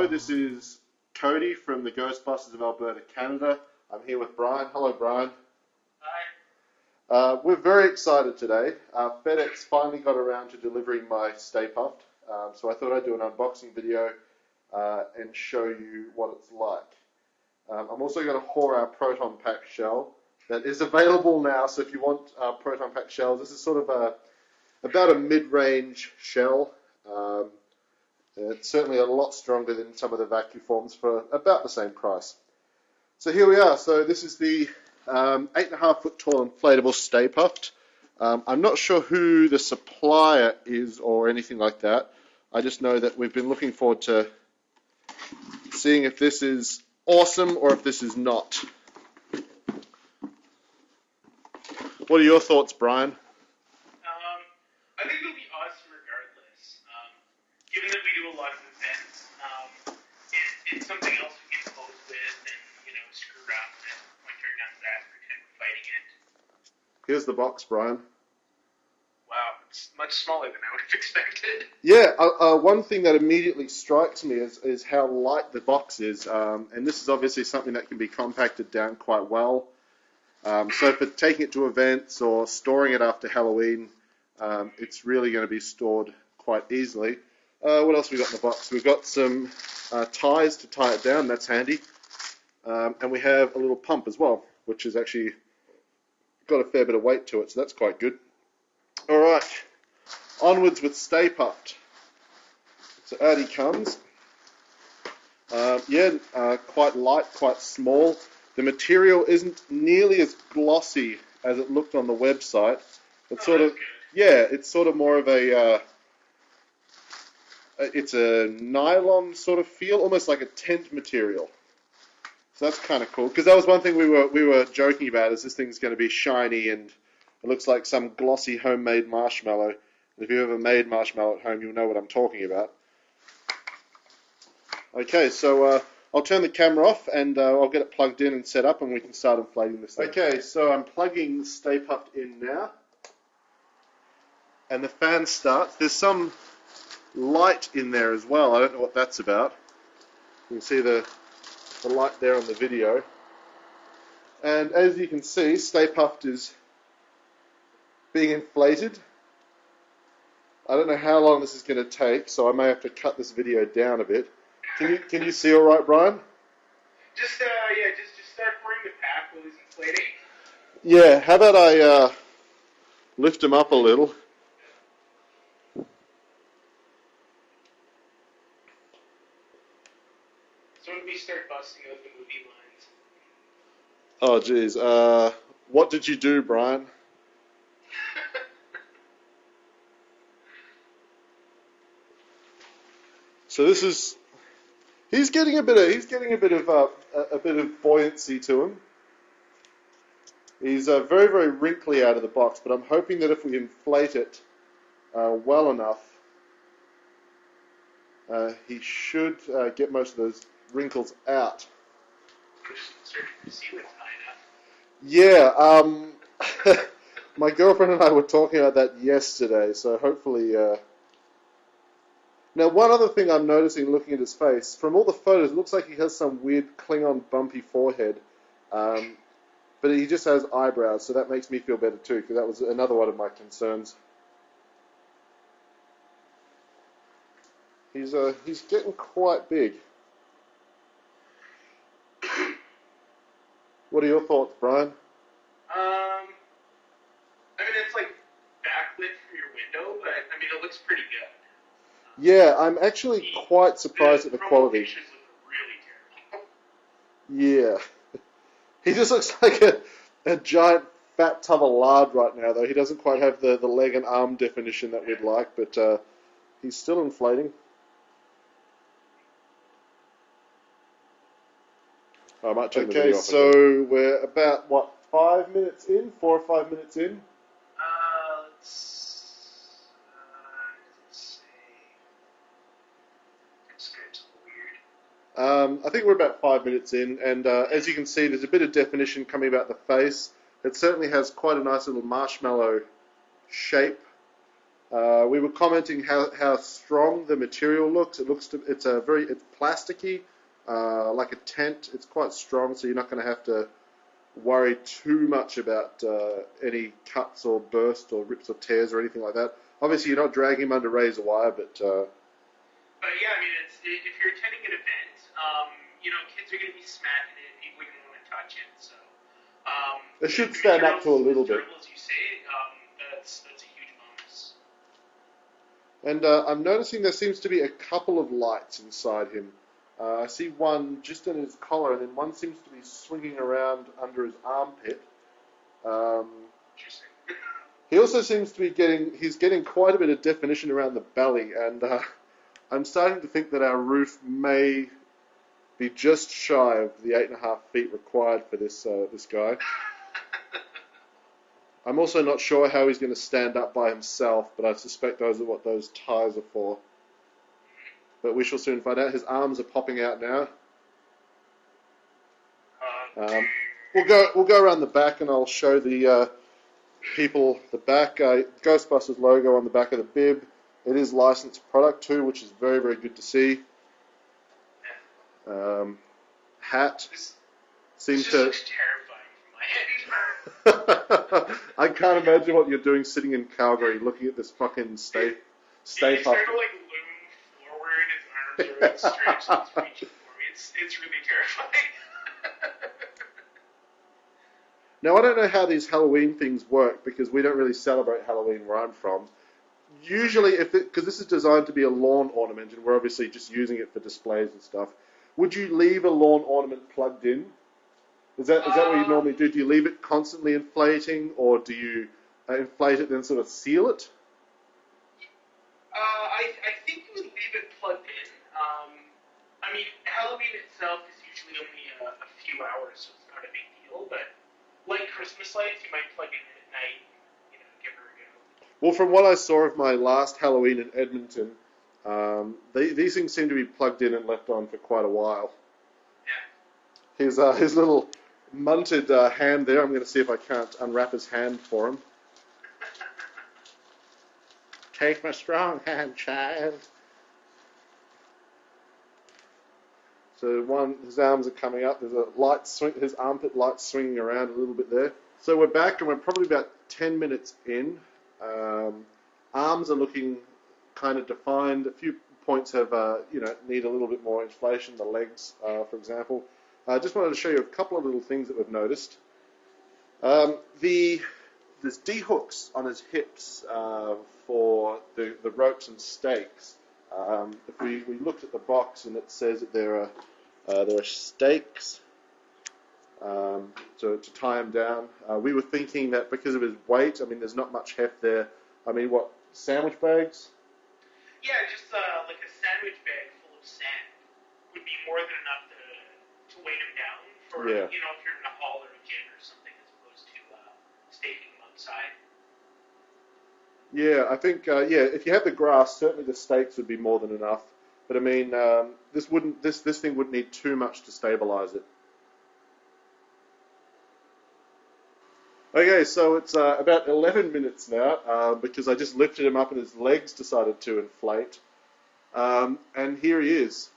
Hello, this is Cody from the Ghostbusters of Alberta Canada. I'm here with Bryan. Hello, Bryan. Hi. We're very excited today. FedEx finally got around to delivering my Stay Puft, so I thought I'd do an unboxing video and show you what it's like. I'm also going to pour our Proton Pack shell that is available now, so if you want Proton Pack shells, this is sort of about a mid-range shell. It's certainly a lot stronger than some of the vacuum forms for about the same price. So here we are. So this is the 8.5 foot tall inflatable Stay Puft. I'm not sure who the supplier is or anything like that. I just know that we've been looking forward to seeing if this is awesome or if this is not. What are your thoughts, Bryan? I think it'll be awesome regardless. Given that we do a lot of events, it's something else we can pose with and, screw around with, point our guns at, pretend we're fighting it. Here's the box, Bryan. Wow, it's much smaller than I would have expected. Yeah, one thing that immediately strikes me is how light the box is, and this is obviously something that can be compacted down quite well. So for taking it to events or storing it after Halloween, it's really going to be stored quite easily. What else we got in the box? We've got some ties to tie it down, that's handy. And we have a little pump as well, which has actually got a fair bit of weight to it, so that's quite good. Alright, onwards with Stay Puft. So out he comes. Quite light, quite small. The material isn't nearly as glossy as it looked on the website. It's it's sort of more of it's a nylon sort of feel, almost like a tent material. So that's kind of cool, because that was one thing we were joking about, is this thing's going to be shiny and it looks like some glossy homemade marshmallow. And if you've ever made marshmallow at home, you'll know what I'm talking about. Okay, so I'll turn the camera off and I'll get it plugged in and set up and we can start inflating this thing. Okay, so I'm plugging Stay Puft in now. And the fan starts. There's some light in there as well. I don't know what that's about. You can see the light there on the video. And as you can see, Stay Puft is being inflated. I don't know how long this is going to take, so I may have to cut this video down a bit. Can you see all right, Bryan? Just start pouring the pack while he's inflating. Yeah, how about I lift him up a little? So when we start busting out the movie lines. Oh, geez. What did you do, Bryan? So this is. He's getting a bit of buoyancy to him. He's very, very wrinkly out of the box, but I'm hoping that if we inflate it well enough, he should get most of those wrinkles out. Yeah, my girlfriend and I were talking about that yesterday, so hopefully. Now, one other thing I'm noticing looking at his face, from all the photos, it looks like he has some weird Klingon bumpy forehead, but he just has eyebrows, so that makes me feel better too, because that was another one of my concerns. He's getting quite big. What are your thoughts, Bryan? It's like backlit from your window, but it looks pretty good. Yeah, I'm actually quite surprised at the quality. Pictures look really terrible. Yeah. He just looks like a giant fat tub of lard right now, though. He doesn't quite have the leg and arm definition that we'd like, but he's still inflating. I might turn the video off again. So we're about, 4 or 5 minutes in? I think we're about 5 minutes in, and as you can see, there's a bit of definition coming about the face. It certainly has quite a nice little marshmallow shape. We were commenting how strong the material looks. It's plasticky, like a tent. It's quite strong, so you're not going to have to worry too much about any cuts or bursts or rips or tears or anything like that. Obviously, you're not dragging him under razor wire, but yeah, I mean, if you're attending an event, kids are going to be smacking it. People are going to want to touch it. So it should stand up to a little bit. As you say, that's a huge bonus. And I'm noticing there seems to be a couple of lights inside him. I see one just in his collar, and then one seems to be swinging around under his armpit. Interesting. He also seems to be getting quite a bit of definition around the belly, and I'm starting to think that our roof may be just shy of the 8.5 feet required for this guy. I'm also not sure how he's going to stand up by himself, but I suspect those are what those ties are for. But we shall soon find out. His arms are popping out now. We'll go around the back, and I'll show the people the back. Ghostbusters logo on the back of the bib. It is licensed product too, which is very, very good to see. Hat seems to. Looks terrifying from my end. I can't imagine what you're doing sitting in Calgary, looking at this fucking Stay Puft. He's starting to loom forward. His arms are outstretched. He's reaching for me. It's really terrifying. Now, I don't know how these Halloween things work because we don't really celebrate Halloween where I'm from. Usually, because this is designed to be a lawn ornament and we're obviously just using it for displays and stuff, would you leave a lawn ornament plugged in? Is that what you normally do? Do you leave it constantly inflating, or do you inflate it then sort of seal it? I think you would leave it plugged in. I mean, Halloween itself is usually only a few hours, so it's not a big deal, but like Christmas lights, you might plug it in at night, give her a go. Well, from what I saw of my last Halloween in Edmonton, these things seem to be plugged in and left on for quite a while. Yeah. His little munted hand there, I'm going to see if I can't unwrap his hand for him. Take my strong hand, child. So his arms are coming up. There's a light swing, his armpit light swinging around a little bit there. So we're back, and we're probably about 10 minutes in. Arms are looking kind of defined. A few points have, need a little bit more inflation. The legs, for example. I just wanted to show you a couple of little things that we've noticed. There's D-hooks on his hips for the ropes and stakes. If we looked at the box, and it says that there are stakes to tie him down. We were thinking that because of his weight, I mean, there's not much heft there. I mean, what, sandwich bags? Yeah, just like a sandwich bag full of sand would be more than enough to weight him down for, if you're in a hall or a gym or something, as opposed to staking him outside. Yeah, I think, if you have the grass, certainly the stakes would be more than enough. But I mean, this thing wouldn't need too much to stabilize it. Okay, so it's about 11 minutes now, because I just lifted him up and his legs decided to inflate. And here he is.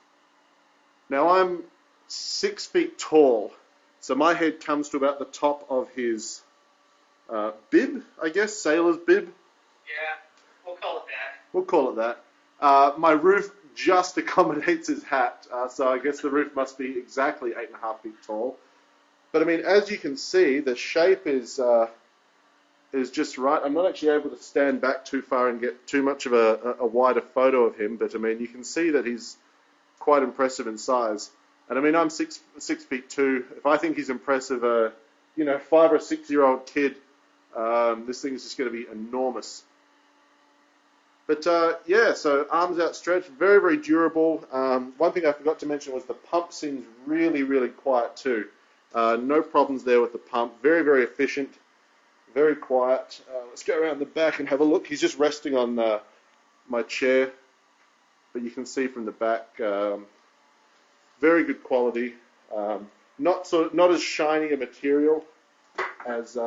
Now I'm 6 feet tall, so my head comes to about the top of his bib, I guess, sailor's bib. Yeah, we'll call it that. We'll call it that. My roof just accommodates his hat, so I guess the roof must be exactly 8.5 feet tall. But I mean, as you can see, the shape is just right. I'm not actually able to stand back too far and get too much of a wider photo of him, but I mean, you can see that he's quite impressive in size. And I mean, I'm 6 feet 2. If I think he's impressive, 5 or 6 year old kid, this thing is just going to be enormous. But so arms outstretched, very, very durable. One thing I forgot to mention was the pump seems really, really quiet too. No problems there with the pump. Very, very efficient, very quiet. Let's go around the back and have a look. He's just resting on my chair, but you can see from the back, very good quality. Not as shiny a material as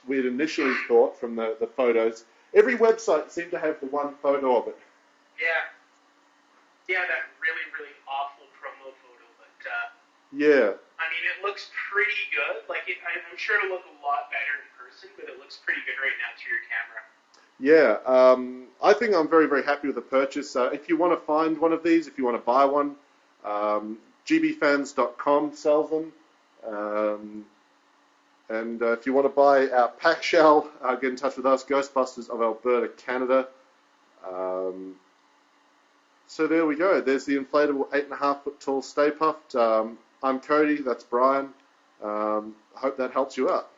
we had initially thought from the photos. Every website seemed to have the one photo of it. Yeah. Yeah, that really, really awful promo photo, but Yeah. I mean, it looks pretty good. Like, I'm sure it'll look a lot better in person, but it looks pretty good right now through your camera. Yeah, I think I'm very, very happy with the purchase. If you want to find one of these, if you want to buy one, gbfans.com sells them. And if you want to buy our pack shell, get in touch with us, Ghostbusters of Alberta Canada. So there we go. There's the inflatable 8.5 foot tall Stay Puft. I'm Cody, that's Bryan. I hope that helps you out.